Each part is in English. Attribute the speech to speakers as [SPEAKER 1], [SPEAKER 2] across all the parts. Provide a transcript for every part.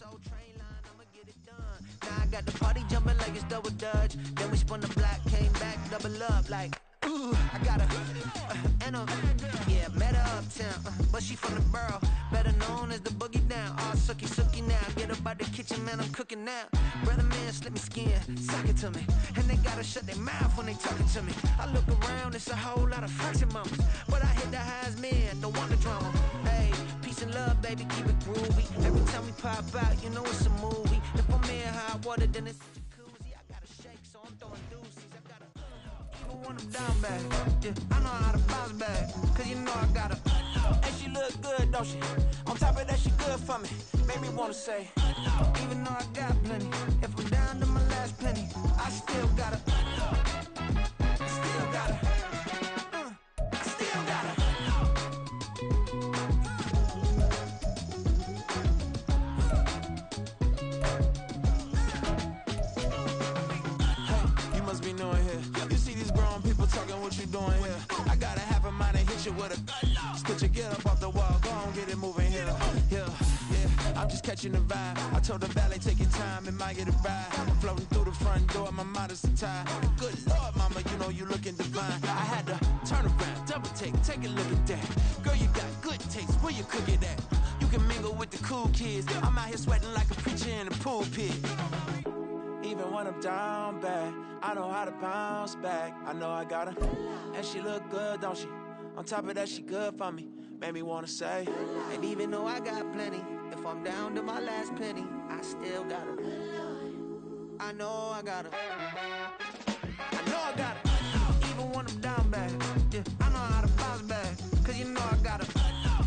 [SPEAKER 1] Soul Train line, I'ma get it done. Now I got the party jumping like it's double dutch. Then we spun the block, came back, double up like. Ooh, I got her, and yeah, met her uptown, but she from the borough, better known as the boogie down. All sucky now, get up out the kitchen, man, I'm cooking now. Brother man, slip me skin, sock it to me, and they gotta shut their mouth when they talking to me. I look around, it's a whole lot of flirting mamas, but I hit the highs, man, don't want the drama. Hey, peace and love, baby, keep it groovy. Every time we pop out, you know it's a movie. If I'm in hot water, then it's jacuzzi. I gotta shake, so I'm throwing deuces. I gotta even when I'm down bad, yeah, I know how to bounce back, cause you know I got her. And she look good, don't she? On top of that, she good for me. Made me wanna say, even though I got plenty, if I'm down to my last penny, I still got her. Still got her. I still got her. Hey, you must be knowing here. You see these grown people talking, what you doing here? I gotta have a mind and hit you with a stitch you, get up off the wall, go on, get it moving here. Yeah, I'm just catching the vibe. I told the valet, take your time, it might get a ride. I'm floating through the front door, my modest attire. Good Lord, mama, you know you looking divine. I had to turn around, double take a look at that. Girl, you got good taste, where you cook it at? You can mingle with the cool kids. I'm out here sweating like a preacher in the pulpit. Even when I'm down bad, I know how to bounce back. I know I got her, and she look good, don't she? On top of that, she good for me. Made me wanna say, and even though I got plenty, if I'm down to my last penny, I still got her. I know I got her. I know I got her. Even when I'm down bad, yeah, I know how to bounce back, cause you know I got her.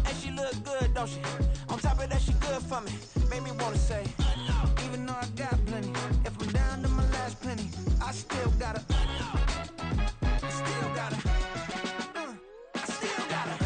[SPEAKER 1] And she look good, don't she? On top of that, she good for me. Made me wanna say, even though I got plenty, if I'm down to my last penny, I still got her. I still got her. I still got her.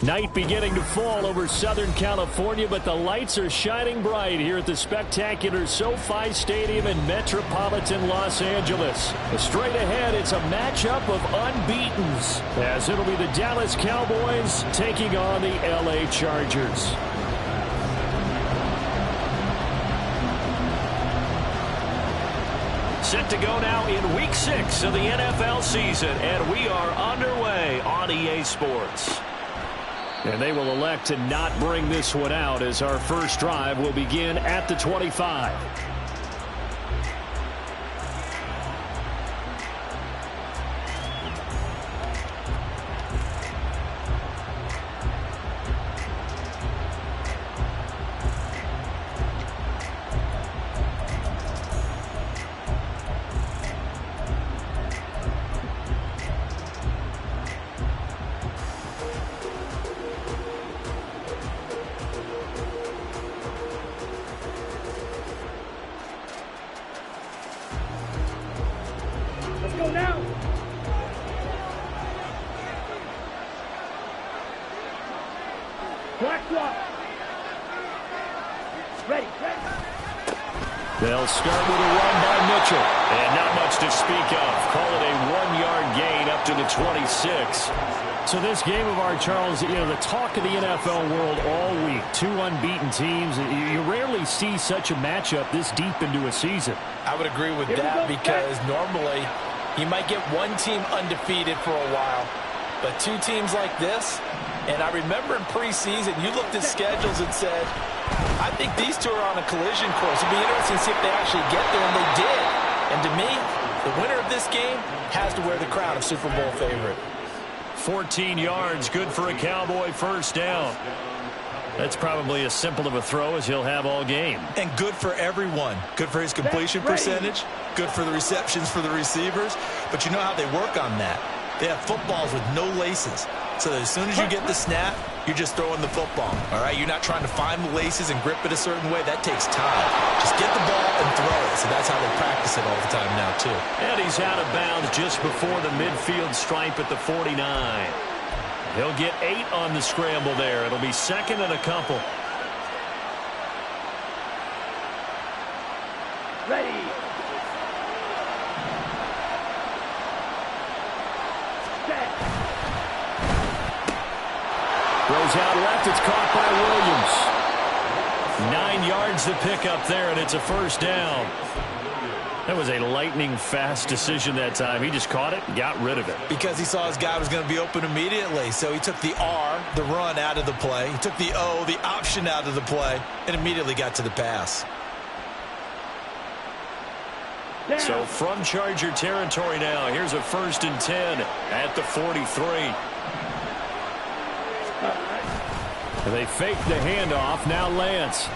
[SPEAKER 2] Night beginning to fall over Southern California, but the lights are shining bright here at the spectacular SoFi Stadium in metropolitan Los Angeles. Straight ahead, it's a matchup of unbeatens, as it'll be the Dallas Cowboys taking on the LA Chargers. Set to go now in Week 6 of the NFL season, and we are underway on EA Sports. And they will elect to not bring this one out as our first drive will begin at the 25.
[SPEAKER 3] Go now. Black walk. Ready.
[SPEAKER 2] They'll start with a run by Mitchell. And not much to speak of. Call it a 1-yard gain up to the 26. So this game of ours, Charles, you know, the talk of the NFL world all week. Two unbeaten teams. You rarely see such a matchup this deep into a season.
[SPEAKER 4] I would agree with that because normally you might get one team undefeated for a while, but two teams like this, and I remember in preseason you looked at schedules and said, I think these two are on a collision course. It'll be interesting to see if they actually get there, and they did. And to me, the winner of this game has to wear the crown of Super Bowl favorite.
[SPEAKER 2] 14 yards, good for a Cowboy first down. That's probably as simple of a throw as he'll have all game.
[SPEAKER 5] And good for everyone. Good for his completion percentage. Good for the receptions for the receivers. But you know how they work on that. They have footballs with no laces. So that as soon as you get the snap, you're just throwing the football. All right? You're not trying to find the laces and grip it a certain way. That takes time. Just get the ball and throw it. So that's how they practice it all the time now, too.
[SPEAKER 2] And he's out of bounds just before the midfield stripe at the 49. He'll get 8 on the scramble there. It'll be second and a couple.
[SPEAKER 3] Ready. Set.
[SPEAKER 2] Throws out left. It's caught by Williams. 9 yards to pick up there, and it's a first down. That was a lightning-fast decision that time. He just caught it and got rid of it.
[SPEAKER 5] Because he saw his guy was going to be open immediately. So he took the R, the run, out of the play. He took the O, the option, out of the play, and immediately got to the pass.
[SPEAKER 3] Down.
[SPEAKER 2] So from Charger territory now, here's a 1st and 10 at the 43. And they fake the handoff. Now Lance.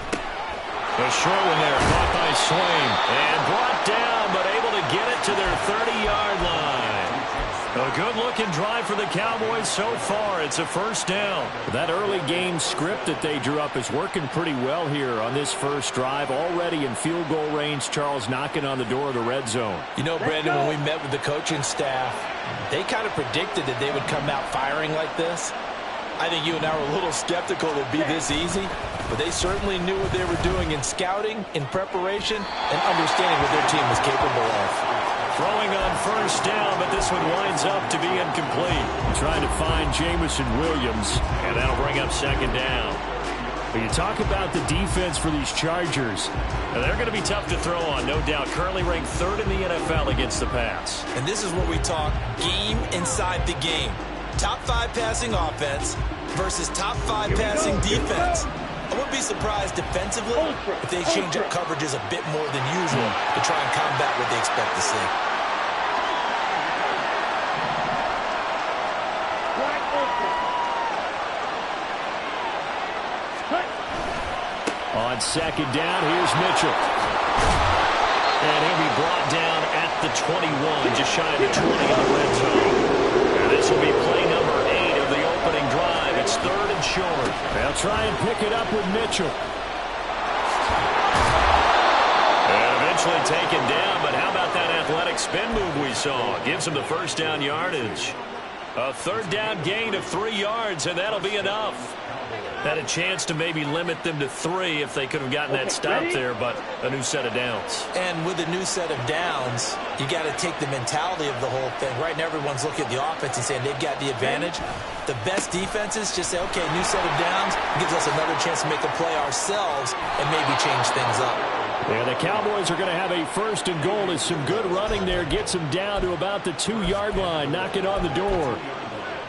[SPEAKER 2] A short one there, caught by Swain. And brought down, but able to get it to their 30-yard line. A good-looking drive for the Cowboys so far. It's a first down. That early game script that they drew up is working pretty well here on this first drive. Already in field goal range, Charles knocking on the door of the red zone.
[SPEAKER 4] You know, Brandon, when we met with the coaching staff, they kind of predicted that they would come out firing like this. I think you and I were a little skeptical it would be this easy, but they certainly knew what they were doing in scouting, in preparation, and understanding what their team was capable of.
[SPEAKER 2] Throwing on first down, but this one winds up to be incomplete. Trying to find Jamison Williams, and that'll bring up second down. But you talk about the defense for these Chargers. Now, they're going to be tough to throw on, no doubt. Currently ranked 3rd in the NFL against the pass.
[SPEAKER 5] And this is where we talk game inside the game. Top 5 passing offense versus top 5 passing defense. I wouldn't be surprised defensively if they change up coverages a bit more than usual to try and combat what they expect to see.
[SPEAKER 2] On second down, here's Mitchell. And he'll be brought down at the 21, just shy of the 20 in the red zone. This will be play number 8 of the opening drive. It's 3rd and short. They'll try and pick it up with Mitchell. And eventually taken down, but how about that athletic spin move we saw? Gives him the first down yardage. A 3rd down gain of 3 yards, and that'll be enough. Had a chance to maybe limit them to 3 if they could have gotten that stop there, but a new set of downs.
[SPEAKER 5] And with a new set of downs, you got to take the mentality of the whole thing. Right now, everyone's looking at the offense and saying they've got the advantage. The best defenses just say, okay, new set of downs gives us another chance to make a play ourselves and maybe change things up.
[SPEAKER 2] Yeah, the Cowboys are going to have a 1st and goal as some good running there gets them down to about the 2-yard line, knocking on the door.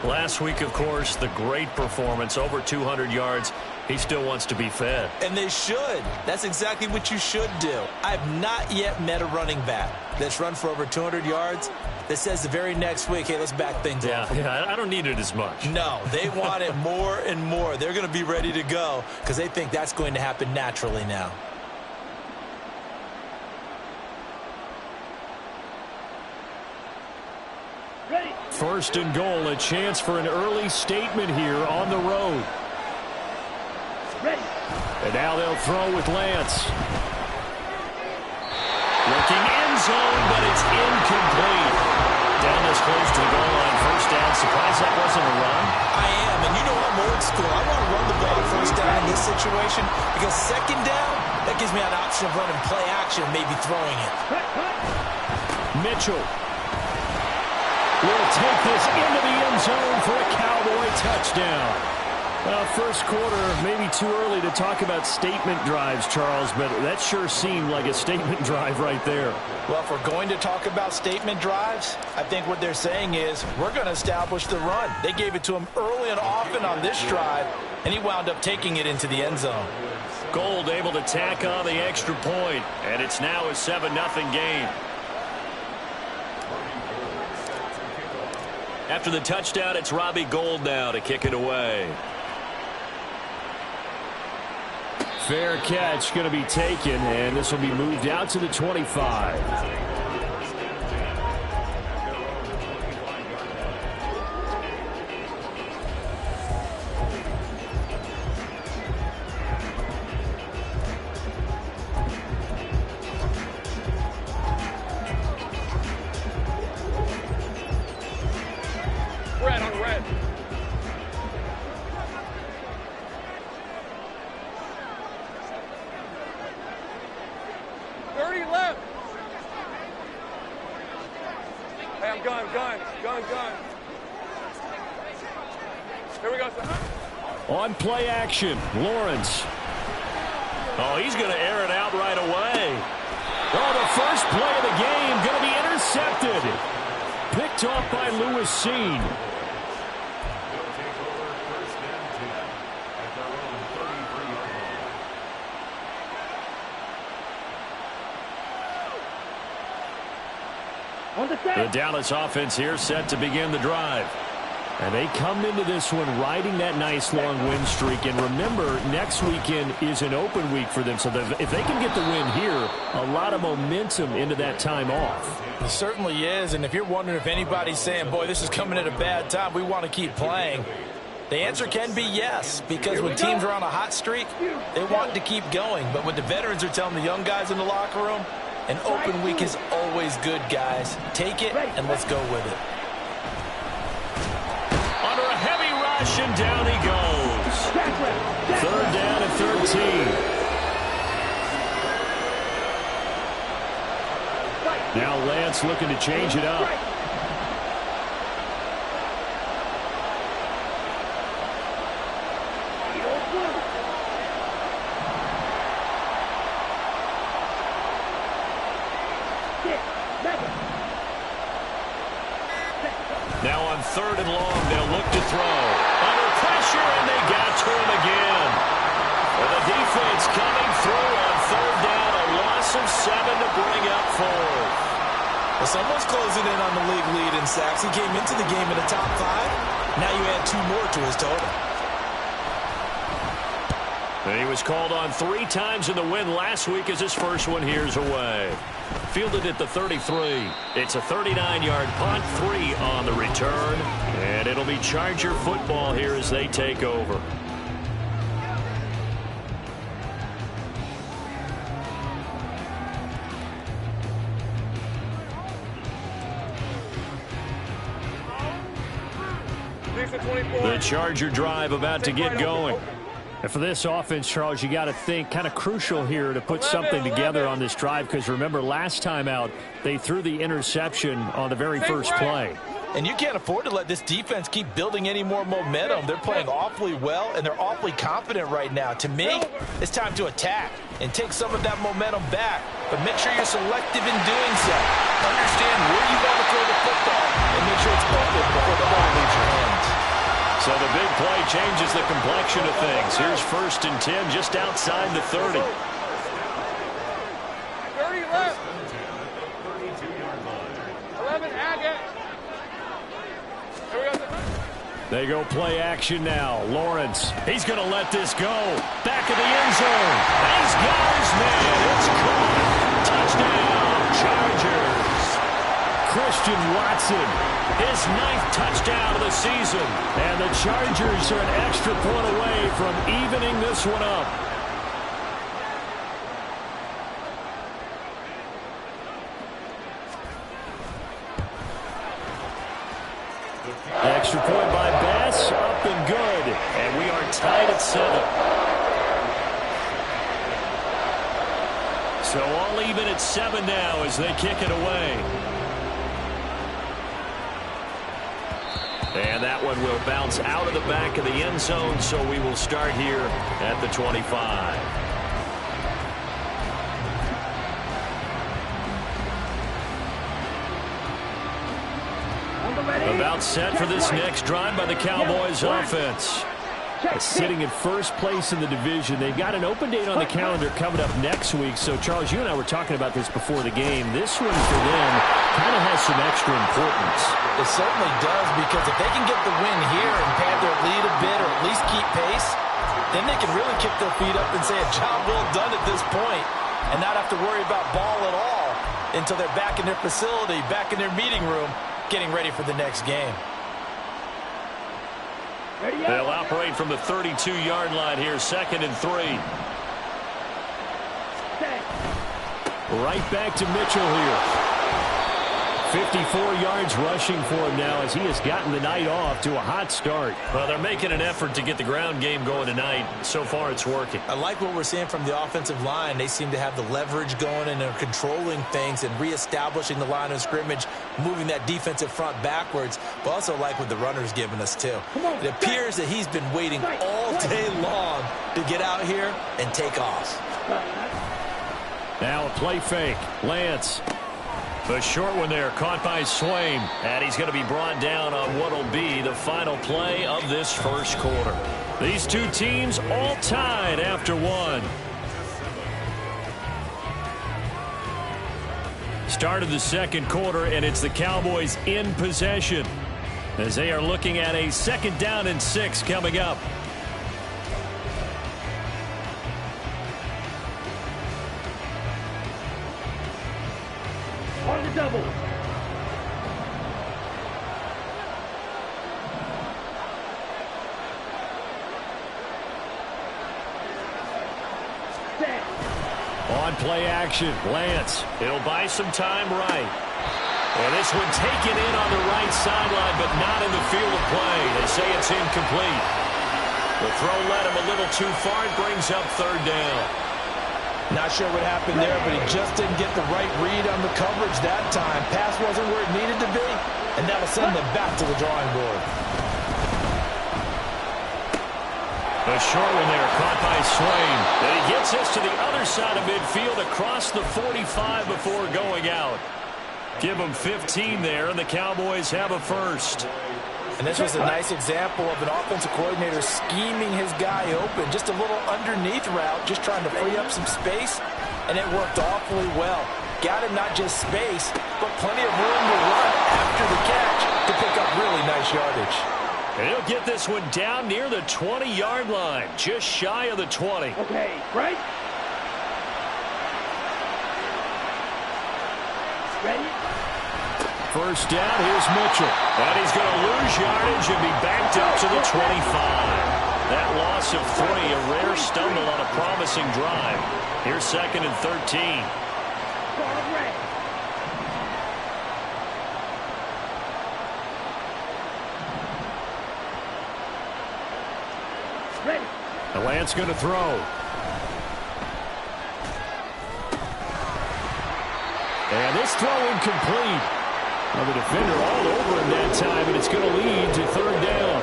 [SPEAKER 2] Last week, of course, the great performance, over 200 yards. He still wants to be fed.
[SPEAKER 4] And they should. That's exactly what you should do. I've not yet met a running back that's run for over 200 yards that says the very next week, hey, let's back things up.
[SPEAKER 2] Yeah, I don't need it as much.
[SPEAKER 4] No, they want it more and more. They're going to be ready to go because they think that's going to happen naturally now.
[SPEAKER 2] First and goal, a chance for an early statement here on the road. And now they'll throw with Lance. Looking end zone, but it's incomplete. Down this close to the goal line, first down. Surprised that wasn't a run?
[SPEAKER 4] I am, and you know I'm old school. I want to run the ball first down in this situation because second down, that gives me an option of running play action, maybe throwing it.
[SPEAKER 2] Mitchell will take this into the end zone for a Cowboy touchdown. Well, first quarter, maybe too early to talk about statement drives, Charles, but that sure seemed like a statement drive right there.
[SPEAKER 4] Well, if we're going to talk about statement drives, I think what they're saying is we're going to establish the run. They gave it to him early and often on this drive, and he wound up taking it into the end zone.
[SPEAKER 2] Gold able to tack on the extra point, and it's now a 7-0 game. After the touchdown, it's Robbie Gould now to kick it away. Fair catch going to be taken, and this will be moved out to the 25.
[SPEAKER 6] Red on red. Hey, I'm gun. Here we go, sir.
[SPEAKER 2] On play action, Lawrence. Oh, he's going to air it out right away. Oh, the first play of the game going to be intercepted. Picked off by Lewis Seen. The Dallas offense here set to begin the drive. And they come into this one riding that nice long win streak. And remember, next weekend is an open week for them. So if they can get the win here, a lot of momentum into that time off.
[SPEAKER 4] It certainly is. And if you're wondering if anybody's saying, boy, this is coming at a bad time, we want to keep playing, the answer can be yes. Because when teams are on a hot streak, they want to keep going. But what the veterans are telling the young guys in the locker room, an open week is always good, guys. Take it and let's go with it.
[SPEAKER 2] Under a heavy rush, and down he goes. Third down at 13. Now Lance looking to change it up. Now on third and long, they'll look to throw. Under pressure, and they got to him again. Well, the defense coming through on third down, a loss of 7 to bring up fourth.
[SPEAKER 4] Well, someone's closing in on the league lead in sacks. He came into the game in the top 5. Now you add 2 more to his total.
[SPEAKER 2] And he was called on 3 times in the win last week as his first one here's away. Fielded at the 33. It's a 39-yard punt, 3 on the return. And it'll be Charger football here as they take over. The Charger drive about to get going. And for this offense, Charles, you got to think kind of crucial here to put something together on this drive, because remember last time out they threw the interception on the very first play.
[SPEAKER 4] And you can't afford to let this defense keep building any more momentum. They're playing awfully well, and they're awfully confident right now. To me, it's time to attack and take some of that momentum back. But make sure you're selective in doing so. Understand where you want to throw the football and make sure it's open before the ball leaves your hands.
[SPEAKER 2] So the big play changes the complexion of things. Here's 1st and 10 just outside the 30.
[SPEAKER 6] 30 left. 11, Agate. Here we go.
[SPEAKER 2] They go play action now. Lawrence, he's going to let this go. Back of the end zone. He's got his man. It's caught. Touchdown, Chargers. Christian Watson, his 9th touchdown of the season. And the Chargers are an extra point away from evening this one up. Extra point by Bass, up and good. And we are tied at 7. So all even at 7 now as they kick it away. And that one will bounce out of the back of the end zone, so we will start here at the 25. About set for this next drive by the Cowboys offense. Sitting in first place in the division. They've got an open date on the calendar coming up next week. So, Charles, you and I were talking about this before the game. This one for them kind of has some extra importance.
[SPEAKER 4] It certainly does, because if they can get the win here and pad their lead a bit or at least keep pace, then they can really kick their feet up and say a job well done at this point and not have to worry about ball at all until they're back in their facility, back in their meeting room, getting ready for the next game.
[SPEAKER 2] They'll operate from the 32-yard line here, 2nd and 3. Right back to Mitchell here. 54 yards rushing for him now as he has gotten the night off to a hot start. Well, they're making an effort to get the ground game going tonight. So far, it's working.
[SPEAKER 5] I like what we're seeing from the offensive line. They seem to have the leverage going and they're controlling things and reestablishing the line of scrimmage, moving that defensive front backwards. But also like what the runner's giving us, too. It appears that he's been waiting all day long to get out here and take off.
[SPEAKER 2] Now a play fake. Lance. The short one there, caught by Swain. And he's going to be brought down on what will be the final play of this first quarter. These two teams all tied after one. Start of the second quarter, and it's the Cowboys in possession as they are looking at a 2nd down and 6 coming up.
[SPEAKER 3] On the double. Set.
[SPEAKER 2] On play action, Lance. He'll buy some time right. And this one taken in on the right sideline, but not in the field of play. They say it's incomplete. The throw led him a little too far. It brings up 3rd down.
[SPEAKER 4] Not sure what happened there, but he just didn't get the right read on the coverage that time. Pass wasn't where it needed to be, and that'll send them back to the drawing board.
[SPEAKER 2] The short one there, caught by Swain. And he gets this to the other side of midfield across the 45 before going out. Give them 15 there, and the Cowboys have a first.
[SPEAKER 4] And this was a nice example of an offensive coordinator scheming his guy open. Just a little underneath route, just trying to free up some space, and it worked awfully well. Got him not just space, but plenty of room to run after the catch to pick up really nice yardage.
[SPEAKER 2] And he'll get this one down near the 20-yard line, just shy of the 20.
[SPEAKER 3] Okay, right? Ready?
[SPEAKER 2] First down, here's Mitchell. And he's going to lose yardage and be backed up to the 25. That loss of 3, a rare stumble on a promising drive. Here's 2nd and 13.
[SPEAKER 3] Guard red. Ready.
[SPEAKER 2] The Lance going to throw. And this throw incomplete. Well, the defender all over him that time, and it's going to lead to 3rd down.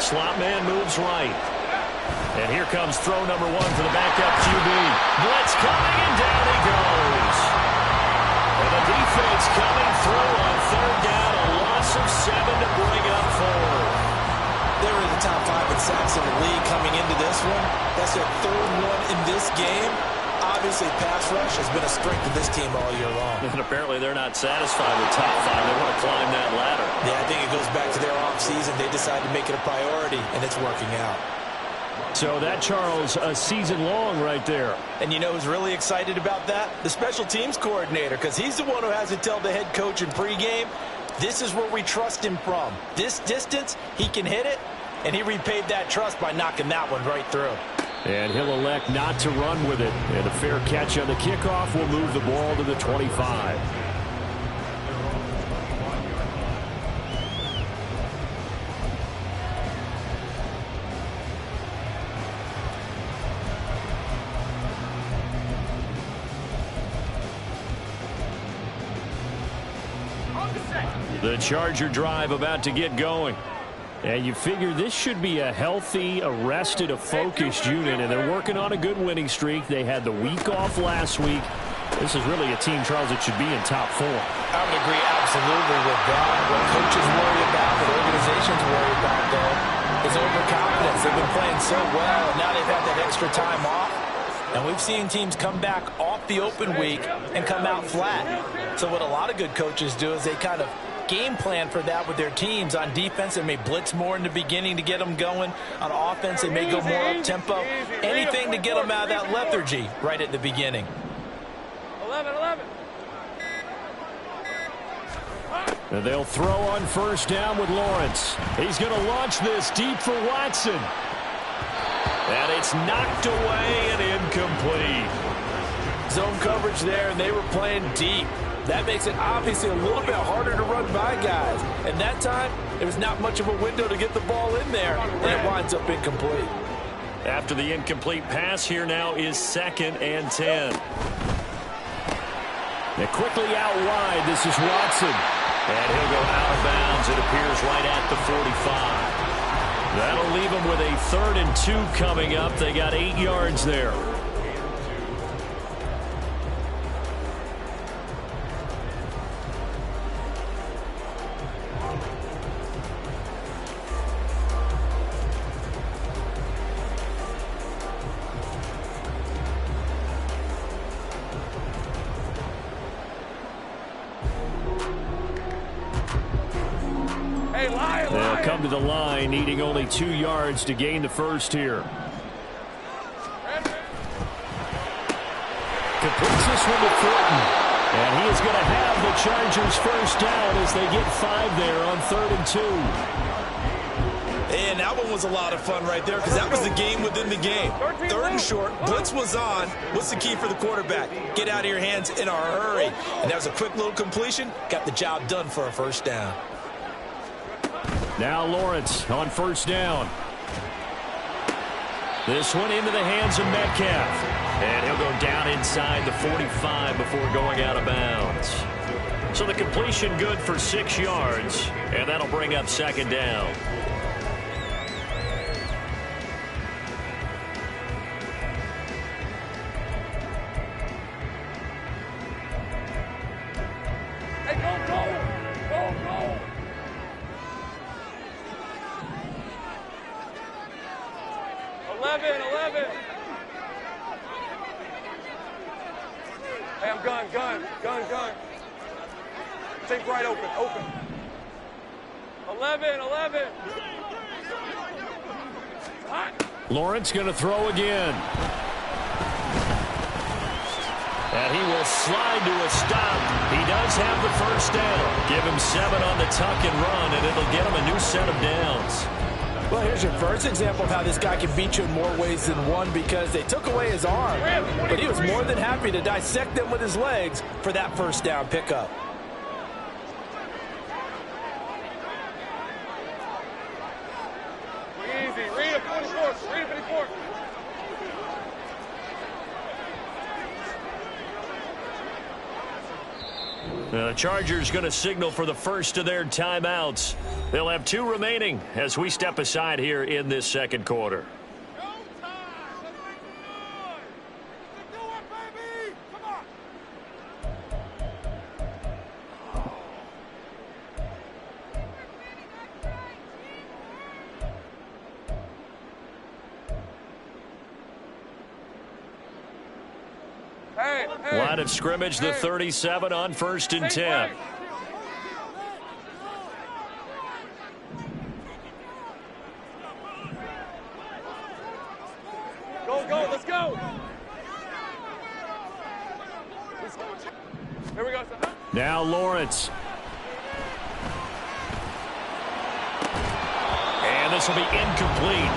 [SPEAKER 2] Slot man moves right. And here comes throw number 1 for the backup QB. Blitz coming, and down he goes. And the defense coming through on third down. A loss of 7 to bring up 4.
[SPEAKER 4] They were in the top 5 in sacks in the league coming into this one. That's their third one in this game. Obviously, pass rush has been a strength of this team all year long.
[SPEAKER 2] And apparently they're not satisfied with top 5. They want to climb that ladder.
[SPEAKER 4] Yeah, I think it goes back to their offseason. They decided to make it a priority, and it's working out.
[SPEAKER 2] So that, Charles, a season long right there.
[SPEAKER 4] And you know who's really excited about that? The special teams coordinator, because he's the one who has to tell the head coach in pregame, this is where we trust him from. This distance, he can hit it, and he repaid that trust by knocking that one right through.
[SPEAKER 2] And he'll elect not to run with it. And a fair catch on the kickoff will move the ball to the 25. The Charger drive about to get going. And you figure this should be a healthy, arrested, a focused unit, and they're working on a good winning streak. They had the week off last week. This is really a team, Charles, that should be in top 4.
[SPEAKER 4] I would agree absolutely with that. What coaches worry about, what organizations worry about, though, is overconfidence. They've been playing so well, and now they've had that extra time off. And we've seen teams come back off the open week and come out flat. So what a lot of good coaches do is they kind of game plan for that with their teams. On defense, they may blitz more in the beginning to get them going. On offense, they may go more up-tempo. Anything to get them out of that lethargy right at the beginning.
[SPEAKER 6] 11.
[SPEAKER 2] And they'll throw on first down with Lawrence. He's going to launch this deep for Watson. And it's knocked away and incomplete.
[SPEAKER 4] Zone coverage there, and they were playing deep. That makes it obviously a little bit harder to run by guys. And that time, there was not much of a window to get the ball in there, and it winds up incomplete.
[SPEAKER 2] After the incomplete pass, here now is 2nd and 10. Now quickly out wide, this is Watson. And he'll go out of bounds, it appears, right at the 45. That'll leave them with a 3rd and 2 coming up. They got 8 yards there. They'll come to the line, needing only 2 yards to gain the first here. Completes this one to Thornton. And he is going to have the Chargers first down as they get 5 there on 3rd and 2.
[SPEAKER 4] And that one was a lot of fun right there because that was the game within the game. 3rd and short, blitz was on. What's the key for the quarterback? Get out of your hands in a hurry. And that was a quick little completion. Got the job done for a first down.
[SPEAKER 2] Now Lawrence on first down. This one into the hands of Metcalf. And he'll go down inside the 45 before going out of bounds. So the completion good for 6 yards. And that'll bring up 2nd down.
[SPEAKER 6] Hey, I'm gun. Take right open. 11.
[SPEAKER 2] Lawrence going to throw again. And he will slide to a stop. He does have the first down. Give him 7 on the tuck and run, and it'll get him a new set of downs.
[SPEAKER 4] Well, here's your first example of how this guy can beat you in more ways than one because they took away his arm. But he was more than happy to dissect them with his legs for that first down pickup.
[SPEAKER 6] Easy. Read a 44.
[SPEAKER 2] The Chargers going to signal for the first of their timeouts. They'll have 2 remaining as we step aside here in this second quarter. Line of scrimmage, the 37 on 1st and 10.
[SPEAKER 6] Go, let's go. Here we go.
[SPEAKER 2] Now Lawrence. And this will be incomplete.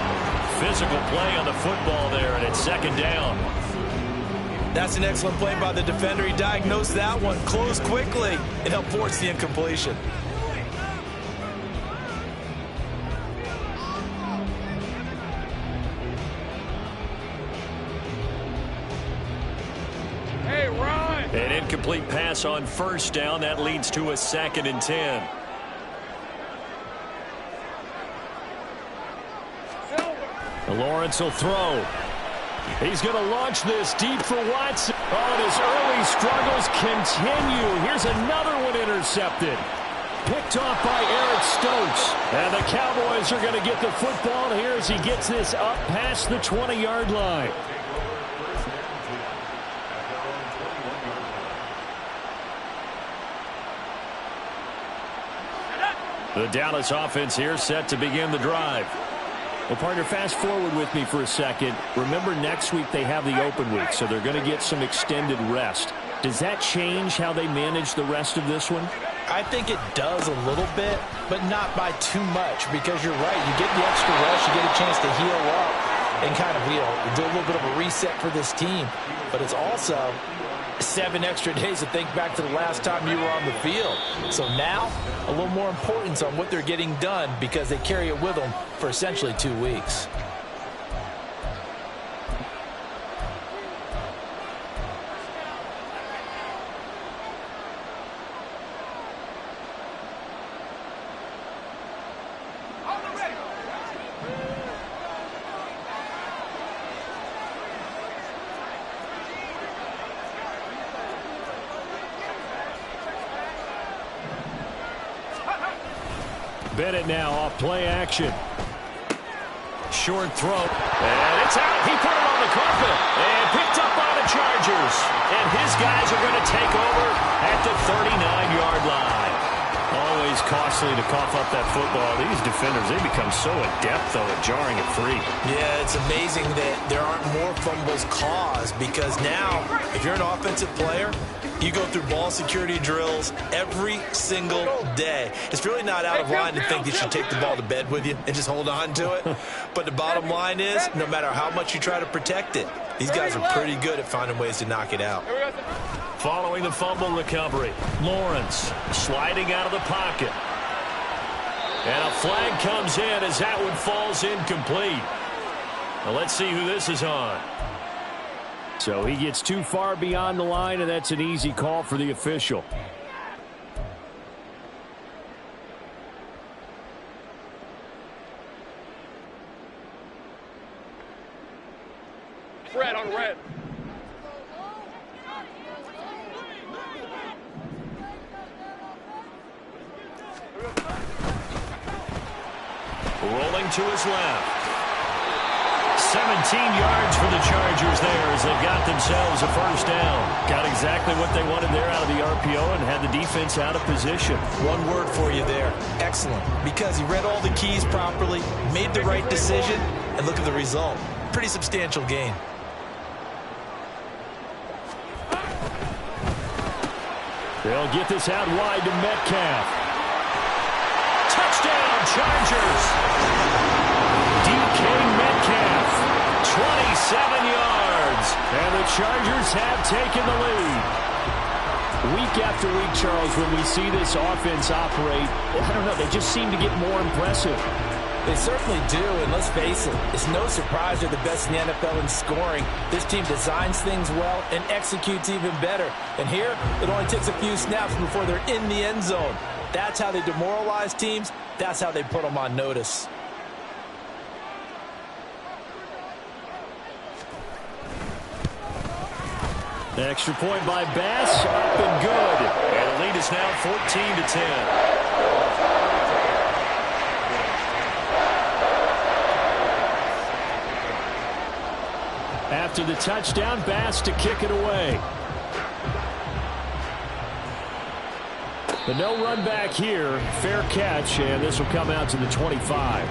[SPEAKER 2] Physical play on the football there, and it's 2nd down.
[SPEAKER 5] That's an excellent play by the defender. He diagnosed that one, closed quickly, and helped force the incompletion.
[SPEAKER 6] Hey, Ron!
[SPEAKER 2] An incomplete pass on 1st down. That leads to a 2nd and 10. Lawrence will throw. He's going to launch this deep for Watson. Oh, and his early struggles continue. Here's another one intercepted. Picked off by Eric Stokes. And the Cowboys are going to get the football here as he gets this up past the 20-yard line. The Dallas offense here set to begin the drive. Well, partner, fast forward with me for a second. Remember, next week they have the open week, so they're going to get some extended rest. Does that change how they manage the rest of this one?
[SPEAKER 4] I think it does a little bit, but not by too much, because you're right. You get the extra rest, you get a chance to heal up and kind of, do a little bit of a reset for this team. But it's also 7 extra days to think back to the last time you were on the field. So now, a little more importance on what they're getting done because they carry it with them for essentially 2 weeks.
[SPEAKER 2] Bennett now off play action. Short throw. And it's out. He put him on the carpet. And picked up by the Chargers. And his guys are going to take over at the 39-yard line. Always costly to cough up that football. These defenders, they become so adept, though, at jarring it free.
[SPEAKER 5] Yeah, it's amazing that there aren't more fumbles caused because now, if you're an offensive player, you go through ball security drills every single day. It's really not out of line to think that you should take the ball to bed with you and just hold on to it. But the bottom line is, no matter how much you try to protect it, these guys are pretty good at finding ways to knock it out.
[SPEAKER 2] Following the fumble recovery, Lawrence sliding out of the pocket. And a flag comes in as that one falls incomplete. Now let's see who this is on. So he gets too far beyond the line, and that's an easy call for the official.
[SPEAKER 6] Red on red.
[SPEAKER 2] Rolling to his left. 17 yards for the Chargers there as they've got themselves a first down. Got exactly what they wanted there out of the RPO and had the defense out of position.
[SPEAKER 5] One word for you there, excellent, because he read all the keys properly, made the right decision, and look at the result. Pretty substantial gain.
[SPEAKER 2] They'll get this out wide to Metcalf. Touchdown, Chargers. DK Metcalf, 27 yards. And the Chargers have taken the lead. Week after week, Charles, when we see this offense operate, I don't know, they just seem to get more impressive.
[SPEAKER 4] They certainly do, and let's face it, it's no surprise they're the best in the NFL in scoring. This team designs things well and executes even better. And here, it only takes a few snaps before they're in the end zone. That's how they demoralize teams. That's how they put them on notice.
[SPEAKER 2] The extra point by Bass, up and good. And the lead is now 14-10. After the touchdown, Bass to kick it away. The no run back here, fair catch, and this will come out to the 25.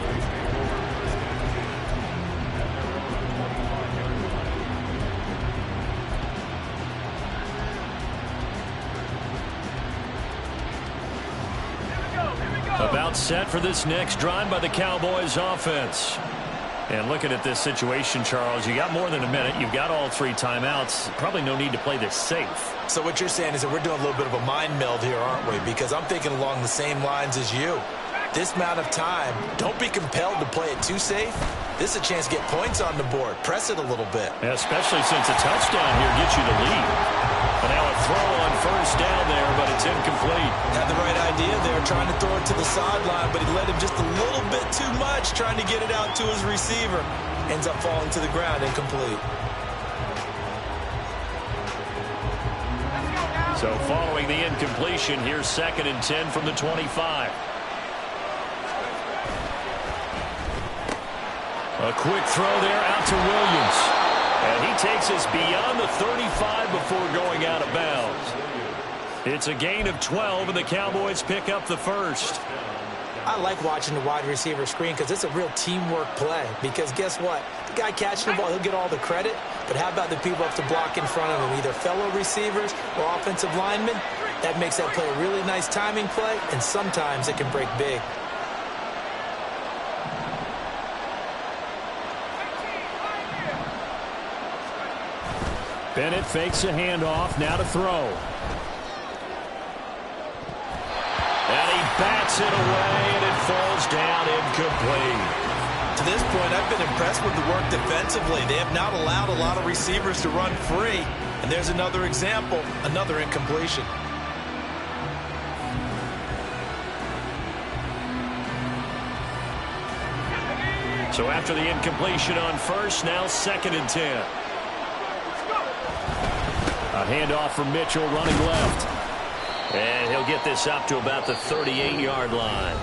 [SPEAKER 2] About set for this next drive by the Cowboys offense. And looking at this situation, Charles, you got more than a minute. You've got all 3 timeouts. Probably no need to play this safe.
[SPEAKER 5] So what you're saying is that we're doing a little bit of a mind meld here, aren't we? Because I'm thinking along the same lines as you. This amount of time, don't be compelled to play it too safe. This is a chance to get points on the board. Press it a little bit.
[SPEAKER 2] Yeah, especially since a touchdown here gets you the lead. And now a throw on first down there, but it's incomplete.
[SPEAKER 5] Had the right idea there, trying to throw it to the sideline, but he led him just a little bit too much, trying to get it out to his receiver. Ends up falling to the ground, incomplete.
[SPEAKER 2] So following the incompletion, here's 2nd and 10 from the 25. A quick throw there out to Williams. And he takes us beyond the 35 before going out of bounds. It's a gain of 12, and the Cowboys pick up the first.
[SPEAKER 4] I like watching the wide receiver screen because it's a real teamwork play. Because guess what? The guy catching the ball, he'll get all the credit. But how about the people up to block in front of him, either fellow receivers or offensive linemen? That makes that play a really nice timing play, and sometimes it can break big.
[SPEAKER 2] Bennett fakes a handoff, now to throw. And he bats it away, and it falls down incomplete.
[SPEAKER 5] To this point, I've been impressed with the work defensively. They have not allowed a lot of receivers to run free. And there's another example, another incompletion.
[SPEAKER 2] So after the incompletion on first, now 2nd and 10. A handoff from Mitchell running left. And he'll get this up to about the 38-yard line.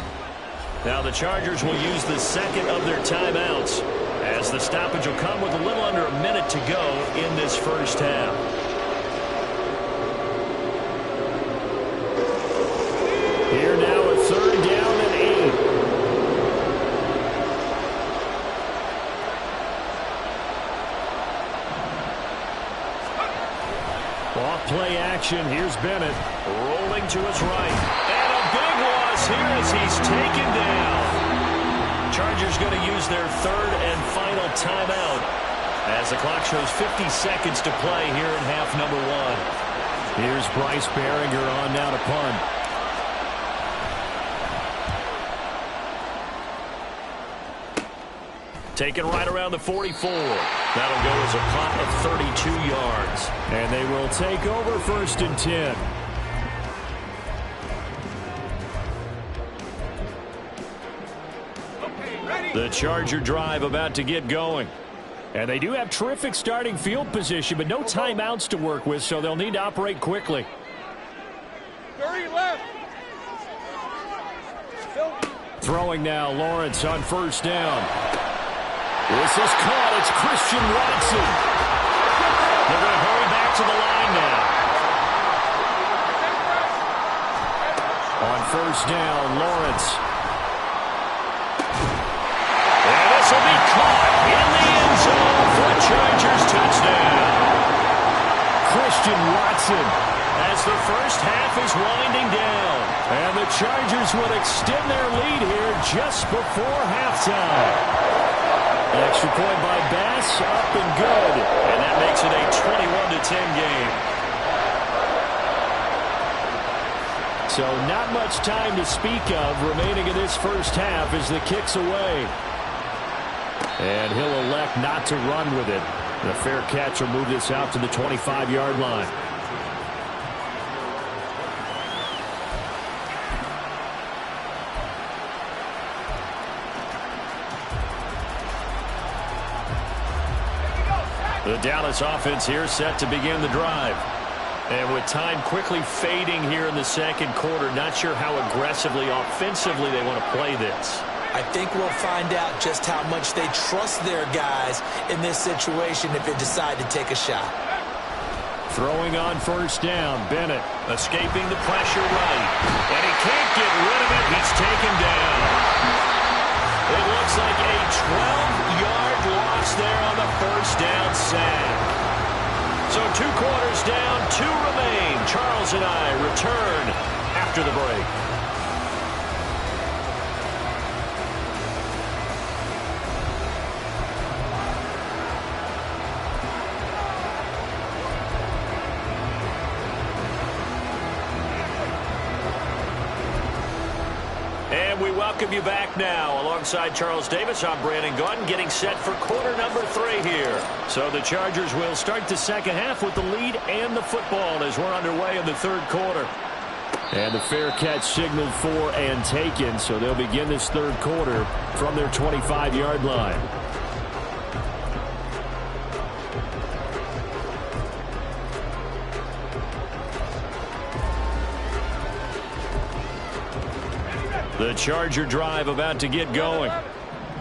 [SPEAKER 2] Now the Chargers will use the 2nd of their timeouts as the stoppage will come with a little under a minute to go in this first half. Here now a 3rd down and 8. Off play action. Here's Bennett rolling to his right. And a big loss here as he's taken down. Chargers going to use their 3rd and final timeout as the clock shows 50 seconds to play here in half number 1. Here's Bryce Behringer on now to punt. Taken right around the 44. That'll go as a punt of 32 yards. And they will take over 1st and 10. The Charger drive about to get going. And they do have terrific starting field position, but no timeouts to work with, so they'll need to operate quickly.
[SPEAKER 6] 30 left.
[SPEAKER 2] Throwing now, Lawrence on first down. This is caught. It's Christian Watson. They're going to hurry back to the line now. On first down, Lawrence. And this will be caught in the end zone for a Chargers touchdown. Christian Watson as the first half is winding down. And the Chargers would extend their lead here just before halftime. Extra point by Bass, up and good. And that makes it a 21-10 game. So not much time to speak of remaining in this first half as the kick's away. And he'll elect not to run with it. The fair catch will move this out to the 25-yard line. The Dallas offense here set to begin the drive. And with time quickly fading here in the second quarter, not sure how aggressively, offensively they want to play this.
[SPEAKER 4] I think we'll find out just how much they trust their guys in this situation if they decide to take a shot.
[SPEAKER 2] Throwing on first down, Bennett escaping the pressure right. And he can't get rid of it. He's taken down. It looks like a 12-yard loss there on the first down sack. So 2 quarters down, 2 remain. Charles and I return after the break. And we welcome you back now. Alongside Charles Davis, I'm Brandon Gaudin, getting set for quarter number 3 here. So the Chargers will start the second half with the lead and the football as we're underway in the third quarter. And the fair catch signaled for and taken, so they'll begin this third quarter from their 25-yard line. The Charger drive about to get going.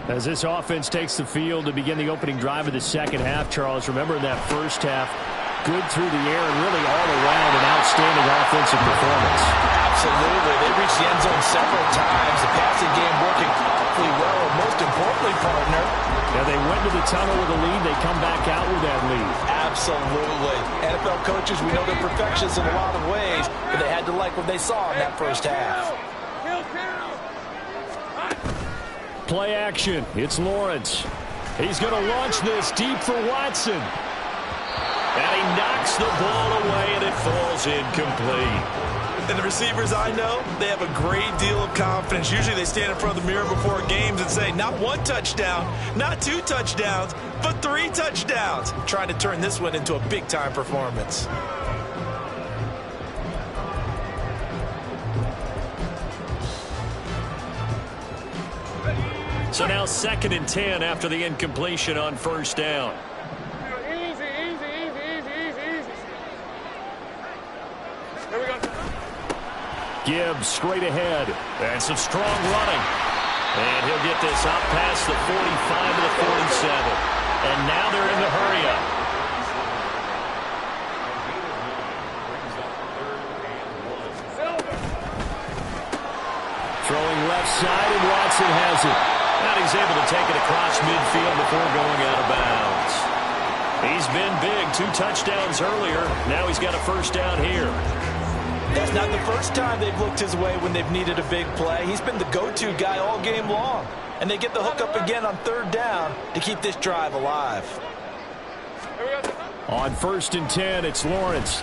[SPEAKER 2] As this offense takes the field to begin the opening drive of the second half, Charles, remember in that first half, good through the air and really all around an outstanding offensive performance.
[SPEAKER 4] Absolutely. They reached the end zone several times. The passing game working awfully well, and most importantly, partner.
[SPEAKER 2] Yeah, they went to the tunnel with a lead. They come back out with that lead.
[SPEAKER 4] Absolutely. NFL coaches, we know they're perfectionists in a lot of ways, but they had to like what they saw in that first half.
[SPEAKER 2] Play action. It's Lawrence. He's going to launch this deep for Watson. And he knocks the ball away, and it falls incomplete.
[SPEAKER 5] And the receivers I know, they have a great deal of confidence. Usually they stand in front of the mirror before games and say, not 1 touchdown, not 2 touchdowns, but 3 touchdowns. Trying to turn this one into a big-time performance.
[SPEAKER 2] So now 2nd and 10 after the incompletion on first down.
[SPEAKER 6] Easy. Here we go.
[SPEAKER 2] Gibbs straight ahead. And some strong running. And he'll get this up past the 45 to the 47. And now they're in the hurry up. Throwing left side, and Watson has it. And he's able to take it across midfield before going out of bounds. He's been big. 2 touchdowns earlier. Now he's got a first down here.
[SPEAKER 4] That's not the first time they've looked his way when they've needed a big play. He's been the go-to guy all game long. And they get the hook up again on 3rd down to keep this drive alive.
[SPEAKER 2] On 1st and 10, it's Lawrence.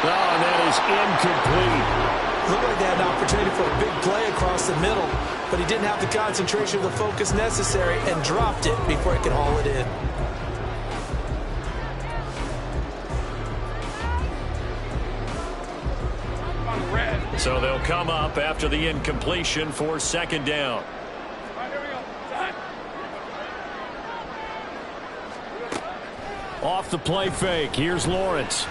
[SPEAKER 2] Oh, and that is incomplete.
[SPEAKER 4] Looked like they had an opportunity for a big play across the middle, but he didn't have the concentration or the focus necessary and dropped it before he could haul it in.
[SPEAKER 2] So they'll come up after the incompletion for 2nd down. Off the play fake, here's Lawrence.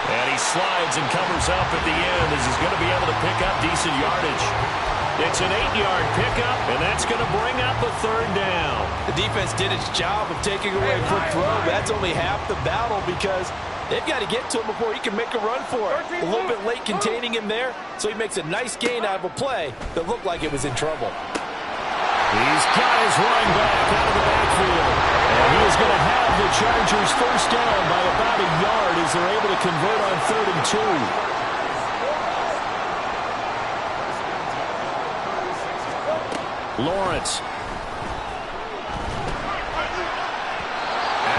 [SPEAKER 2] And he slides and covers up at the end as he's going to be able to pick up decent yardage. It's an 8-yard pickup, and that's going to bring up a 3rd down.
[SPEAKER 4] The defense did its job of taking away a quick throw. That's only half the battle because they've got to get to him before he can make a run for it. A little bit late containing him there, so he makes a nice gain out of a play that looked like it was in trouble.
[SPEAKER 2] He's got his running back out of the backfield. And he is going to have the Chargers first down by about a yard as they're able to convert on 3rd and 2. Lawrence.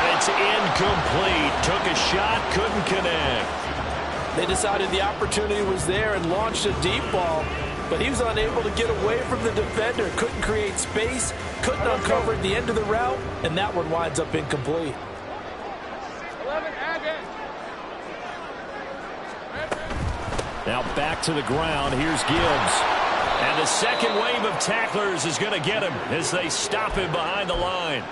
[SPEAKER 2] And It's incomplete. Took a shot, couldn't connect.
[SPEAKER 4] They decided the opportunity was there and launched a deep ball, but he was unable to get away from the defender. Couldn't create space, couldn't uncover at the end of the route, and that one winds up incomplete.
[SPEAKER 6] 11, Agate.
[SPEAKER 2] Now back to the ground. Here's Gibbs. And the second wave of tacklers is going to get him as they stop him behind the line.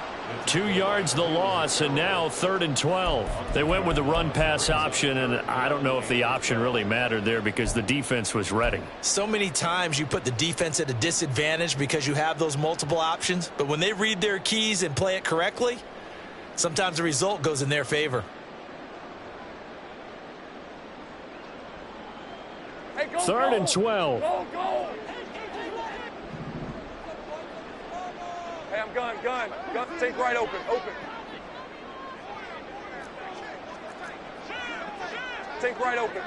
[SPEAKER 2] 2 yards the loss, and now 3rd and 12. They went with the run-pass option, and I don't know if the option really mattered there because the defense was ready.
[SPEAKER 5] So many times you put the defense at a disadvantage because you have those multiple options, but when they read their keys and play it correctly, sometimes the result goes in their favor.
[SPEAKER 6] Hey, go,
[SPEAKER 2] 3rd and 12.
[SPEAKER 6] Go, go. Hey, I'm gun. Take right open. Take right open.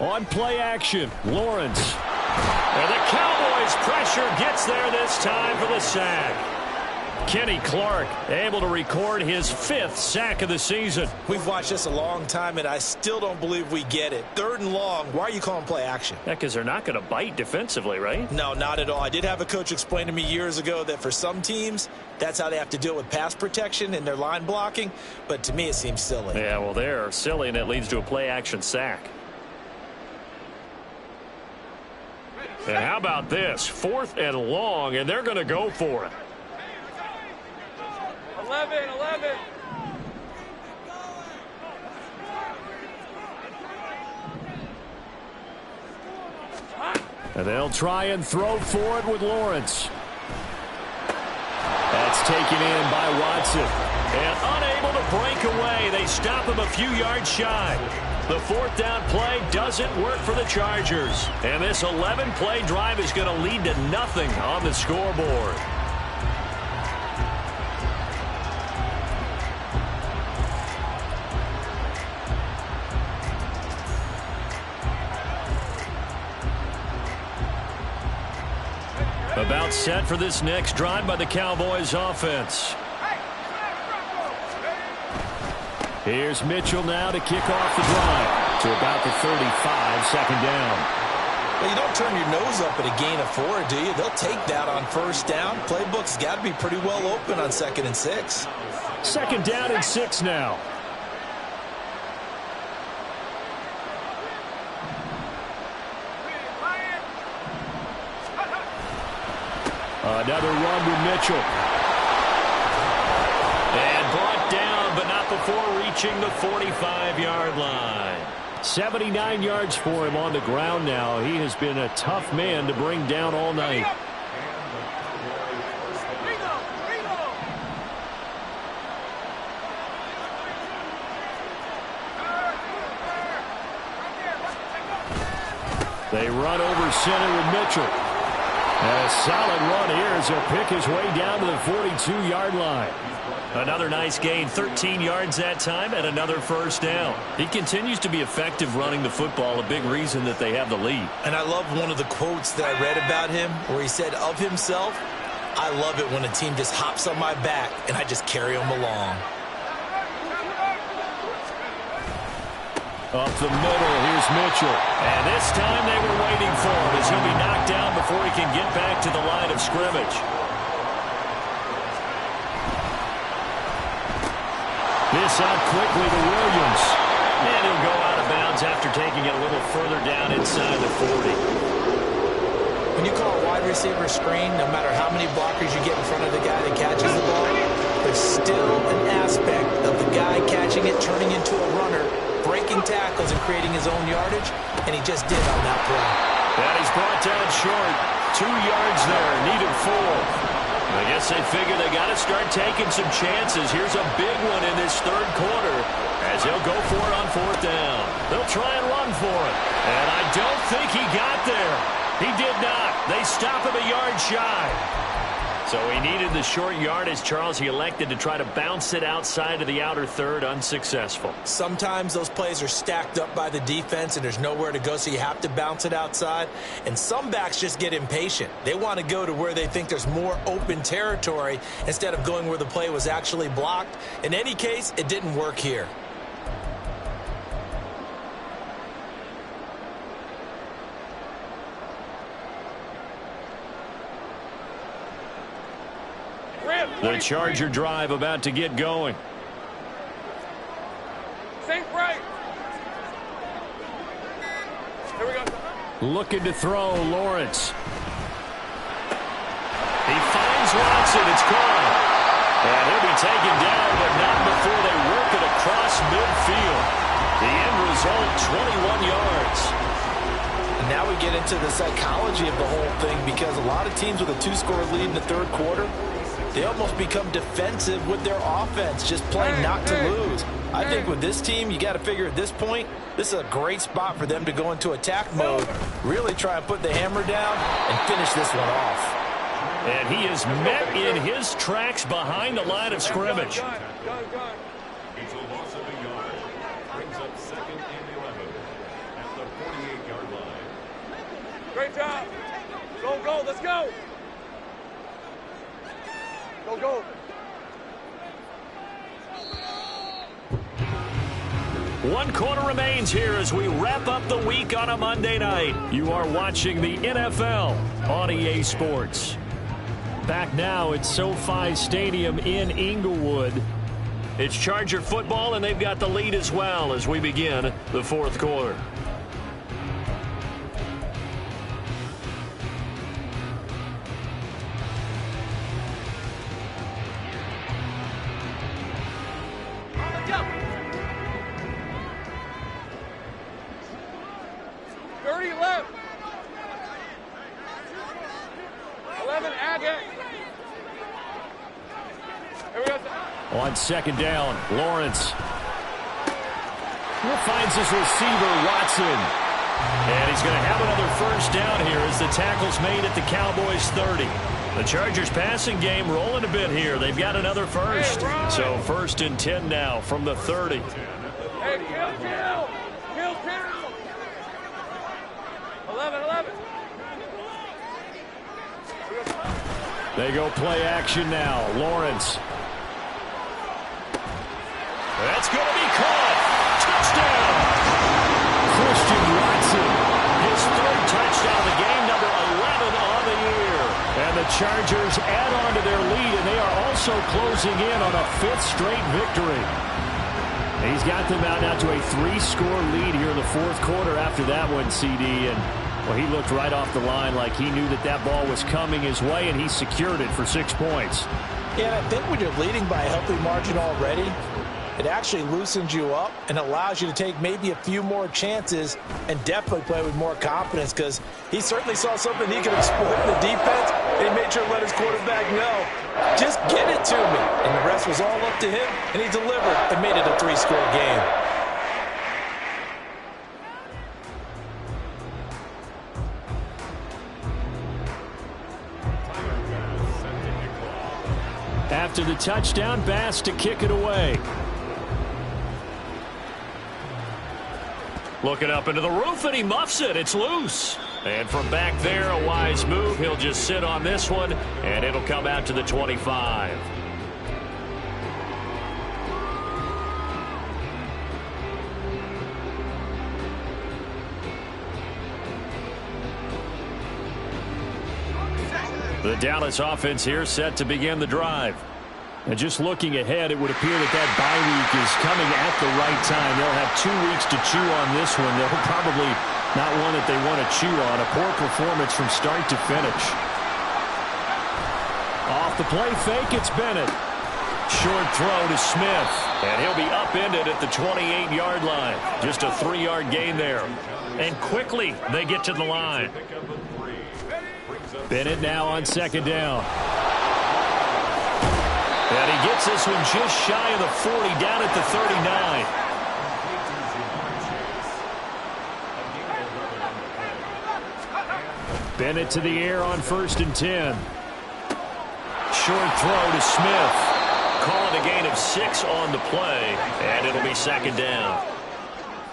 [SPEAKER 2] On play action, Lawrence. And the Cowboys' pressure gets there this time for the sack. Kenny Clark able to record his 5th sack of the season.
[SPEAKER 5] We've watched this a long time, and I still don't believe we get it. 3rd and long, why are you calling play action?
[SPEAKER 2] Yeah, because they're not going to bite defensively, right?
[SPEAKER 5] No, not at all. I did have a coach explain to me years ago that for some teams, that's how they have to deal with pass protection and their line blocking, but to me it seems silly.
[SPEAKER 2] Yeah, well, they're silly, and it leads to a play action sack. And how about this? 4th and long, and they're going to go for it.
[SPEAKER 6] 11.
[SPEAKER 2] And they'll try and throw for it with Lawrence. That's taken in by Watson. And unable to break away. They stop him a few yards shy. The 4th down play doesn't work for the Chargers. And this 11-play drive is going to lead to nothing on the scoreboard. About set for this next drive by the Cowboys offense. Here's Mitchell now to kick off the drive to about the 35, 2nd down.
[SPEAKER 5] Well, you don't turn your nose up at a gain of 4, do you? They'll take that on 1st down. Playbook's got to be pretty well open on 2nd and 6.
[SPEAKER 2] 2nd down and 6 now. Another run with Mitchell. And brought down, but not before reaching the 45-yard line. 79 yards for him on the ground now. He has been a tough man to bring down all night. They run over center with Mitchell. And a solid run here as he'll pick his way down to the 42-yard line. Another nice gain, 13 yards that time, and another 1st down. He continues to be effective running the football, a big reason that they have the lead.
[SPEAKER 5] And I love one of the quotes that I read about him where he said of himself, "I love it when a team just hops on my back and I just carry them along."
[SPEAKER 2] Up the middle, here's Mitchell. And this time they were waiting for him as he'll be knocked down before he can get back to the line of scrimmage. This out quickly to Williams. And he'll go out of bounds after taking it a little further down inside the 40.
[SPEAKER 5] When you call a wide receiver screen, no matter how many blockers you get in front of the guy that catches the ball, there's still an aspect of the guy catching it, turning into a runner, breaking tackles and creating his own yardage, and he just did on that play.
[SPEAKER 2] And he's brought down short. 2 yards there, needed 4. I guess they figure they got to start taking some chances. Here's a big one in this 3rd quarter as he'll go for it on 4th down. They'll try and run for it. And I don't think he got there. He did not. They stop him a yard shy. So he needed the short yardage, Charles. He elected to try to bounce it outside of the outer third, unsuccessful.
[SPEAKER 4] Sometimes those plays are stacked up by the defense and there's nowhere to go, so you have to bounce it outside. And some backs just get impatient. They want to go to where they think there's more open territory instead of going where the play was actually blocked. In any case, it didn't work here.
[SPEAKER 2] The Charger drive about to get going.
[SPEAKER 6] Sink right. Here we go.
[SPEAKER 2] Looking to throw, Lawrence. He finds Watson. It's caught. And he'll be taken down, but not before they work it across midfield. The end result, 21 yards.
[SPEAKER 4] And now we get into the psychology of the whole thing, because a lot of teams with a 2-score lead in the third quarter, they almost become defensive with their offense, just playing not to lose. I think with this team, you got to figure at this point, this is a great spot for them to go into attack mode, really try and put the hammer down and finish this one off.
[SPEAKER 2] And he is met in his tracks behind the line of scrimmage.
[SPEAKER 6] Gun.
[SPEAKER 7] It's a loss of a yard. Brings up 2nd and 11 at the 48-yard line.
[SPEAKER 6] Great job. Go. Let's go. Go.
[SPEAKER 2] 1 quarter remains here as we wrap up the week on a Monday night. You are watching the NFL on EA Sports. Back now at SoFi Stadium in Inglewood. It's Charger football, and they've got the lead as well as we begin the fourth quarter. On 2nd down, Lawrence finds his receiver, Watson. And he's going to have another first down here as the tackle's made at the Cowboys' 30. The Chargers passing game rolling a bit here. They've got another first. So 1st and 10 now from the 30.
[SPEAKER 6] Hey, kill. 11.
[SPEAKER 2] They go play action now. Lawrence. That's going to be caught. Touchdown. Christian Watson. His 3rd touchdown of the game, number 11 on the year. And the Chargers add on to their lead, and they are also closing in on a 5th straight victory. He's got them out now to a 3-score lead here in the fourth quarter after that one, CD. And, well, he looked right off the line like he knew that ball was coming his way, and he secured it for 6 points.
[SPEAKER 4] Yeah, and I think when you're leading by a healthy margin already, it actually loosens you up and allows you to take maybe a few more chances and definitely play with more confidence, because he certainly saw something he could exploit in the defense, and he made sure to let his quarterback know, just get it to me. And the rest was all up to him, and he delivered and made it a 3-score game.
[SPEAKER 2] After the touchdown, Bass to kick it away. Looking up into the roof, and he muffs it. It's loose. And from back there, a wise move. He'll just sit on this one, and it'll come out to the 25. The Dallas offense here set to begin the drive. And just looking ahead, it would appear that bye week is coming at the right time. They'll have 2 weeks to chew on this one. They'll probably not one that they want to chew on. A poor performance from start to finish. Off the play fake, it's Bennett. Short throw to Smith. And he'll be upended at the 28-yard line. Just a 3-yard gain there. And quickly, they get to the line. Bennett now on 2nd down. And he gets this one just shy of the 40, down at the 39. Bennett to the air on 1st and 10. short throw to Smith. Calling a gain of 6 on the play, and it'll be second down.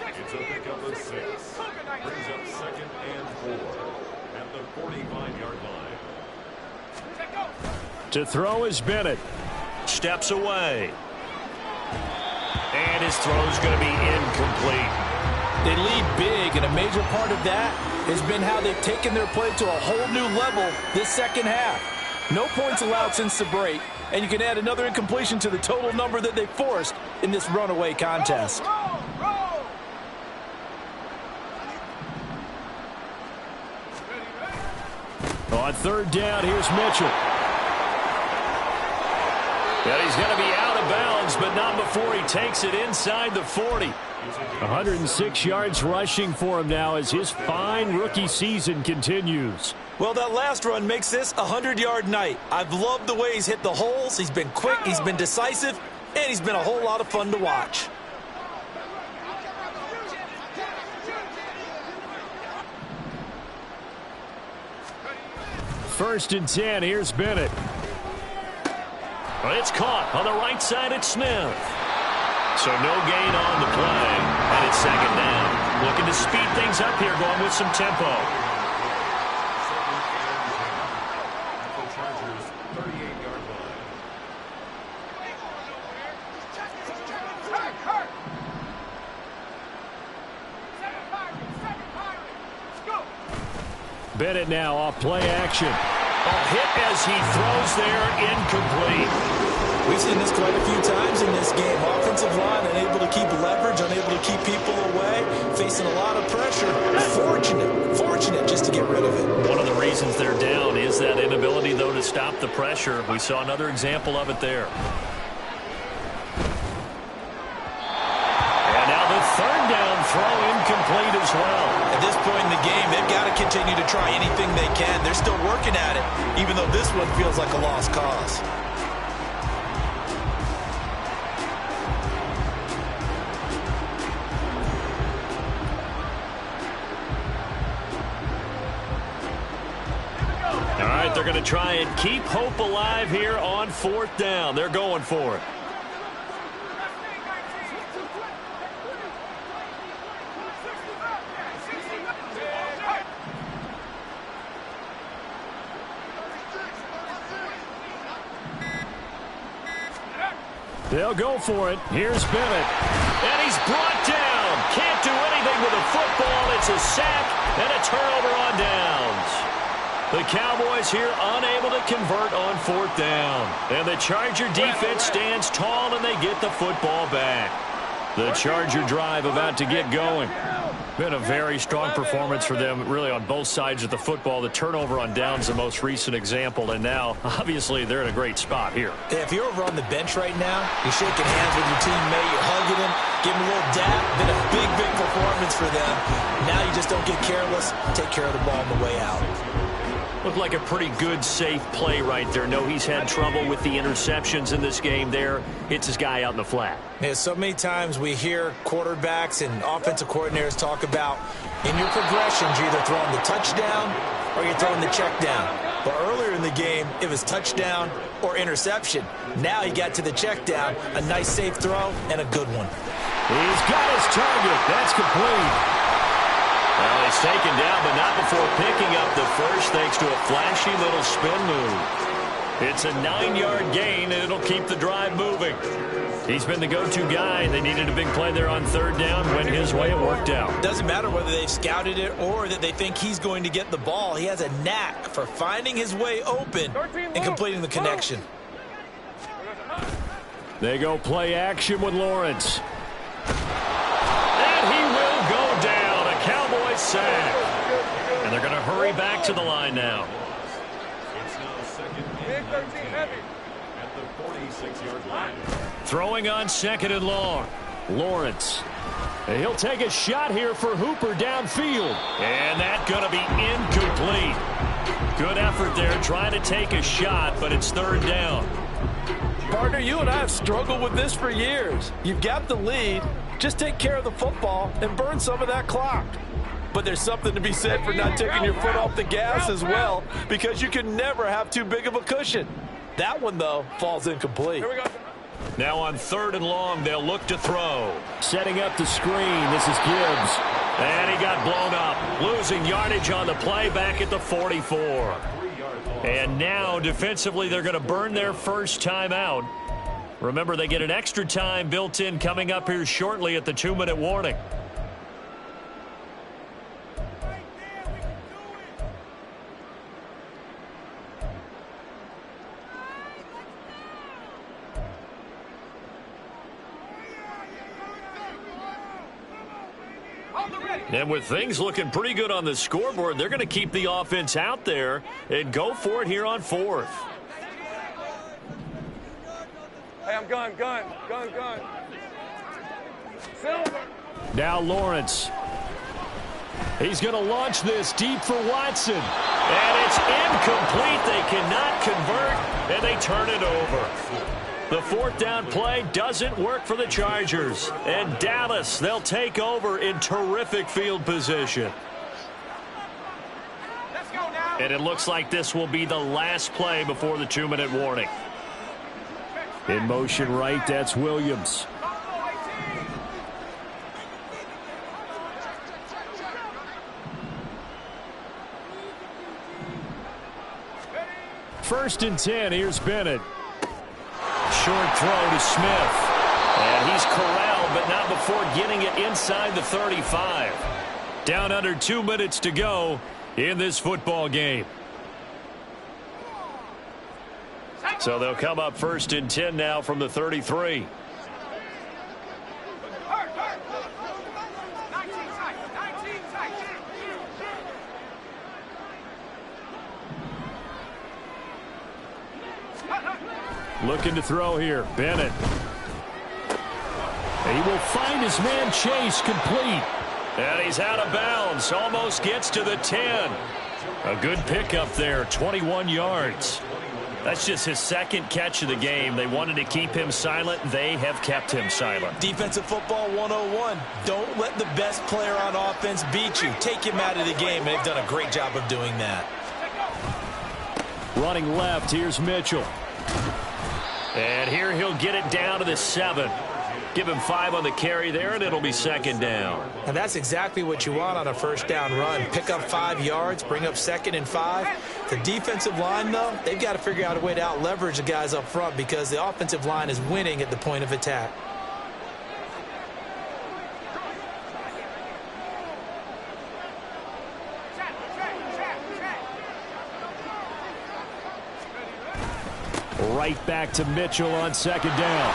[SPEAKER 7] It's a pickup of 6. Brings up second and 4 at the 45-yard line.
[SPEAKER 2] To throw is Bennett. Steps away. And his throw's going to be incomplete.
[SPEAKER 4] They lead big, and a major part of that has been how they've taken their play to a whole new level this second half. No points allowed since the break, and you can add another incompletion to the total number that they forced in this runaway contest.
[SPEAKER 2] On third down, here's Mitchell. And he's going to be out of bounds, but not before he takes it inside the 40. 106 yards rushing for him now as his fine rookie season continues.
[SPEAKER 4] Well, that last run makes this a 100-yard night. I've loved the way he's hit the holes. He's been quick, he's been decisive, and he's been a whole lot of fun to watch.
[SPEAKER 2] First and 10, here's Bennett. Well, it's caught on the right side at Smith. So no gain on the play, and it's second down. Looking to speed things up here, going with some tempo.
[SPEAKER 7] The Chargers' 38-yard line.
[SPEAKER 2] Bennett now off play action. Hit as he throws there, incomplete.
[SPEAKER 4] We've seen this quite a few times in this game. Offensive line unable to keep leverage, unable to keep people away, facing a lot of pressure. Fortunate just to get rid of it.
[SPEAKER 2] One of the reasons they're down is that inability, though, to stop the pressure. We saw another example of it there. And now the third down throw incomplete as well.
[SPEAKER 4] At this point in the game, they've got to continue to try anything they can. They're still working at it, even though this one feels like a lost cause.
[SPEAKER 2] All right, they're going to try and keep hope alive here on fourth down. They're going for it. They'll go for it. Here's Bennett. And he's brought down. Can't do anything with a football. It's a sack and a turnover on downs. The Cowboys here unable to convert on fourth down. And the Charger defense stands tall and they get the football back. The Charger drive about to get going. Been a very strong performance for them, really, on both sides of the football. The turnover on downs, the most recent example, and now, obviously, they're in a great spot here.
[SPEAKER 4] Yeah, if you're over on the bench right now, you're shaking hands with your teammate, you're hugging him, giving him a little dap. Been a big performance for them. Now you just don't get careless. Take care of the ball on the way out.
[SPEAKER 2] Looked like a pretty good, safe play right there. No, he's had trouble with the interceptions in this game there. Hits his guy out in the flat.
[SPEAKER 4] Yeah, so many times we hear quarterbacks and offensive coordinators talk about in your progressions, you're either throwing the touchdown or you're throwing the check down. But earlier in the game, it was touchdown or interception. Now he got to the check down, a nice safe throw, and a good one.
[SPEAKER 2] He's got his target. That's complete. Well, he's taken down, but not before picking up the first thanks to a flashy little spin move. It's a 9-yard gain, and it'll keep the drive moving. He's been the go-to guy. They needed a big play there on third down. Went his way. It worked out.
[SPEAKER 4] Doesn't matter whether they've scouted it or that they think he's going to get the ball. He has a knack for finding his way open and completing the connection.
[SPEAKER 2] They go play action with Lawrence. And he will go down. Cowboys sack. And they're going to hurry back to the line now.
[SPEAKER 7] It's now second and 19 at the 46-yard line.
[SPEAKER 2] Throwing on second and long. Lawrence. And he'll take a shot here for Hooper downfield. And that's going to be incomplete. Good effort there trying to take a shot, but it's third down.
[SPEAKER 4] Partner, you and I have struggled with this for years. You've got the lead. Just take care of the football and burn some of that clock. But there's something to be said for not taking your foot off the gas as well, because you can never have too big of a cushion. That one, though, falls incomplete.
[SPEAKER 6] Here we go.
[SPEAKER 2] Now on 3rd and long, they'll look to throw. Setting up the screen, this is Gibbs. And he got blown up. Losing yardage on the play back at the 44. And now, defensively, they're going to burn their first time out. Remember, they get an extra time built in coming up here shortly at the 2-minute warning. And with things looking pretty good on the scoreboard, they're going to keep the offense out there and go for it here on 4th.
[SPEAKER 6] Hey, I'm gun. Silver.
[SPEAKER 2] Now Lawrence. He's going to launch this deep for Watson. And it's incomplete. They cannot convert, and they turn it over. The 4th down play doesn't work for the Chargers. And Dallas, they'll take over in terrific field position.
[SPEAKER 6] Let's go now.
[SPEAKER 2] And it looks like this will be the last play before the 2-minute warning. In motion right, that's Williams. First and 10, here's Bennett. Short throw to Smith. And he's corralled, but not before getting it inside the 35. Down under 2 minutes to go in this football game. So they'll come up first and 10 now from the 33. Looking to throw here. Bennett. He will find his man Chase complete. And he's out of bounds. Almost gets to the 10. A good pickup there. 21 yards. That's just his 2nd catch of the game. They wanted to keep him silent. They have kept him silent.
[SPEAKER 5] Defensive football 101. Don't let the best player on offense beat you. Take him out of the game, and they've done a great job of doing that.
[SPEAKER 2] Running left, here's Mitchell. And here he'll get it down to the 7. Give him 5 on the carry there, and it'll be 2nd down.
[SPEAKER 4] And that's exactly what you want on a 1st down run. Pick up 5 yards, bring up 2nd and 5. The defensive line, though, they've got to figure out a way to out-leverage the guys up front because the offensive line is winning at the point of attack.
[SPEAKER 2] Right back to Mitchell on 2nd down.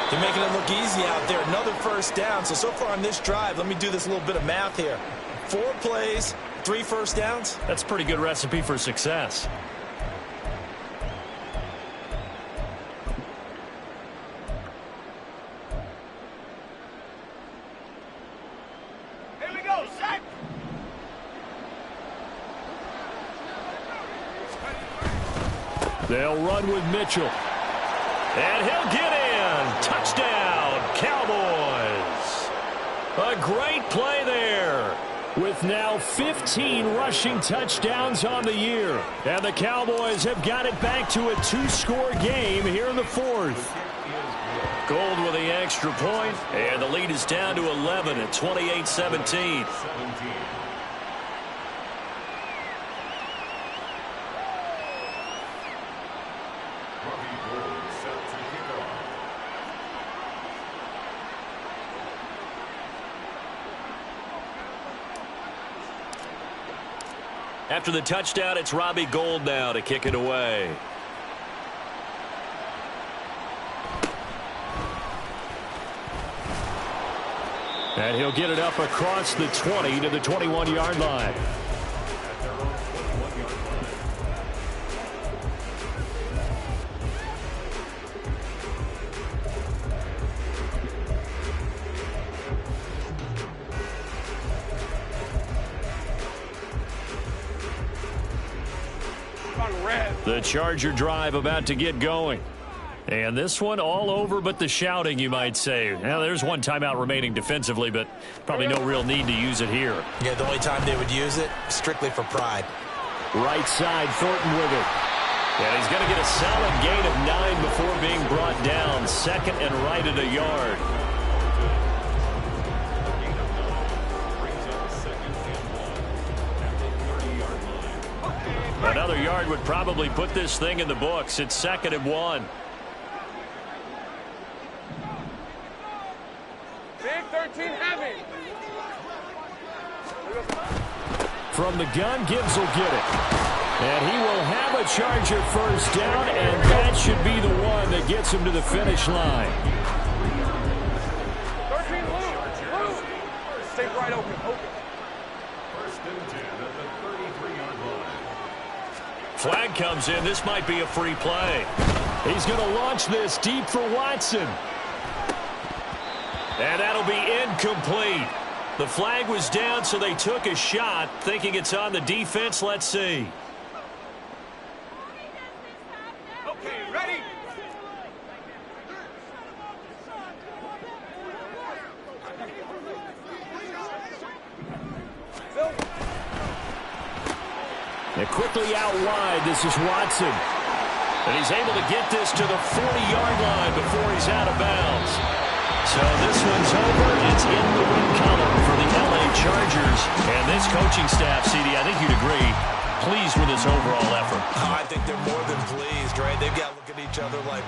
[SPEAKER 5] They're making it look easy out there. Another 1st down. So far on this drive, let me do this little bit of math here. 4 plays, 3 1st downs.
[SPEAKER 2] That's a pretty good recipe for success.
[SPEAKER 6] Here we go, set.
[SPEAKER 2] They'll run with Mitchell. And he'll get in. Touchdown, Cowboys. A great play there. With now 15 rushing touchdowns on the year. And the Cowboys have got it back to a 2-score game here in the 4th. Gold with the extra point, and the lead is down to 11 at 28-17. After the touchdown, it's Robbie Gould now to kick it away. And he'll get it up across the 20 to the 21-yard line. The Charger drive about to get going. And this one all over but the shouting, you might say. Now, there's one timeout remaining defensively, but probably no real need to use it here.
[SPEAKER 5] Yeah, the only time they would use it, strictly for pride.
[SPEAKER 2] Right side, Thornton with it. And he's going to get a solid gain of 9 before being brought down. 2nd and right at a yard. Another yard would probably put this thing in the books. It's 2nd and 1.
[SPEAKER 6] Big 13 heavy.
[SPEAKER 2] From the gun, Gibbs will get it. And he will have a Charger first down, and that should be the one that gets him to the finish line.
[SPEAKER 6] 13 loose. Stay right open.
[SPEAKER 7] First and 10 at the 33-yard line.
[SPEAKER 2] Flag comes in. This might be a free play. He's going to launch this deep for Watson. And that'll be incomplete. The flag was down, so they took a shot, thinking it's on the defense. Let's see.
[SPEAKER 6] Okay, ready.
[SPEAKER 2] And quickly out wide, this is Watson. And he's able to get this to the 40-yard line before he's out of bounds. So this one's over. It's in the win column for the LA Chargers. And this coaching staff, CD, I think you'd agree, pleased with this overall effort.
[SPEAKER 5] I think they're more than pleased, right? They've got to look at each other like,